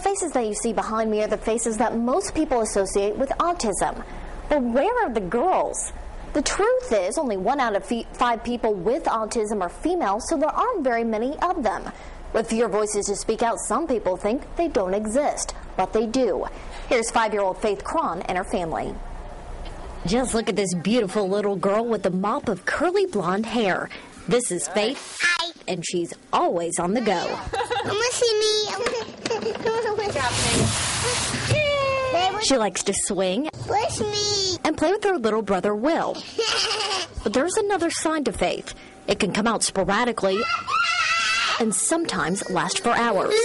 faces that you see behind me are the faces that most people associate with autism. But where are the girls? The truth is, only 1 out of 5 people with autism are female, so there aren't very many of them. With fewer voices to speak out, some people think they don't exist, but they do. Here's 5-year-old Faith Crawn and her family. Just look at this beautiful little girl with a mop of curly blonde hair. This is Faith. Hi. And she's always on the go. Mama, see me. She likes to swing Push me. and play with her little brother Will. But there's another side to Faith. It can come out sporadically and sometimes last for hours.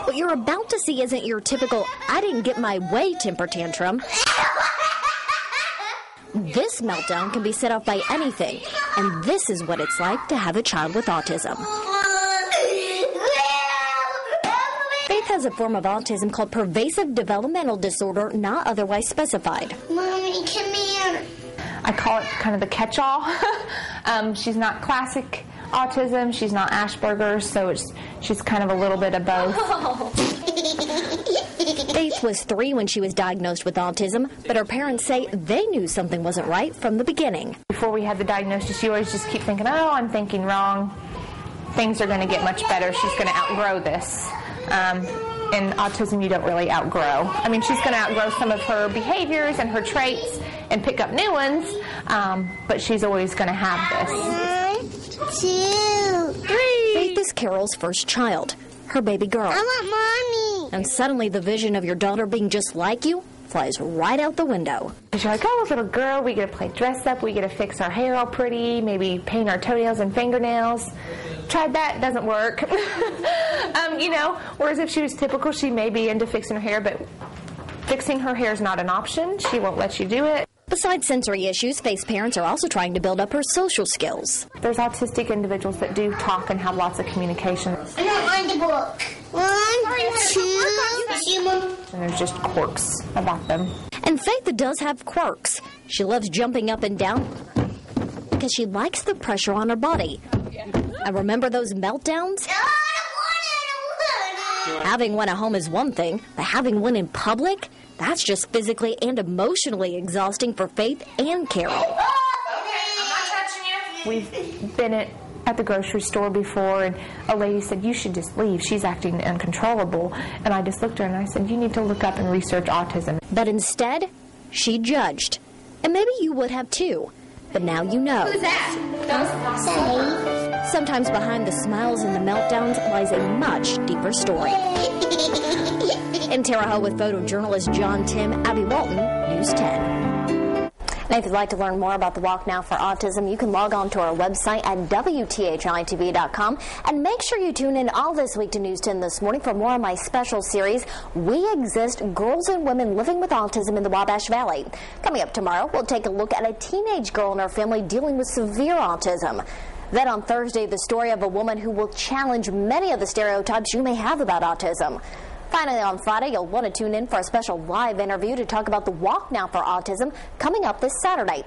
What you're about to see isn't your typical I didn't get my way temper tantrum. This meltdown can be set off by anything, and this is what it's like to have a child with autism. Faith has a form of autism called pervasive developmental disorder, not otherwise specified. Mommy, come here. I call it kind of the catch-all. She's not classic autism, she's not Asperger's, so she's kind of a little bit of both. Faith was 3 when she was diagnosed with autism, but her parents say they knew something wasn't right from the beginning. Before we had the diagnosis, you always just keep thinking, oh, I'm thinking wrong. Things are going to get much better. She's going to outgrow this. In autism, you don't really outgrow. I mean, she's going to outgrow some of her behaviors and her traits and pick up new ones, but she's always going to have this. 1, 2, 3. Faith is Carol's first child, her baby girl. I want mommy. And suddenly the vision of your daughter being just like you flies right out the window. You're like, oh, little girl, we get to play dress up, we get to fix our hair all pretty, maybe paint our toenails and fingernails. Tried that, doesn't work. Whereas if she was typical, she may be into fixing her hair, but fixing her hair is not an option. She won't let you do it. Besides sensory issues, Faith's parents are also trying to build up her social skills. There's autistic individuals that do talk and have lots of communication. I don't mind the book. 1, 2, 3. And there's just quirks about them. And Faith does have quirks. She loves jumping up and down because she likes the pressure on her body. And remember those meltdowns? No, I don't want it. Having one at home is one thing, but having one in public? That's just physically and emotionally exhausting for Faith and Carol. Okay, I'm not touching you. We've been at the grocery store before, and a lady said, you should just leave. She's acting uncontrollable. And I just looked at her and I said, you need to look up and research autism. But instead, she judged. And maybe you would have too. But now you know. Who's that? Sometimes behind the smiles and the meltdowns lies a much deeper story. In Terre Haute with photojournalist John Tim, Abby Walton, News 10. And if you'd like to learn more about the Walk Now for Autism, you can log on to our website at WTHI-TV.com. And make sure you tune in all this week to News 10 This Morning for more of my special series, We Exist, Girls and Women Living with Autism in the Wabash Valley. Coming up tomorrow, we'll take a look at a teenage girl and her family dealing with severe autism. Then on Thursday, the story of a woman who will challenge many of the stereotypes you may have about autism. Finally, on Friday, you'll want to tune in for a special live interview to talk about the Walk Now for Autism coming up this Saturday.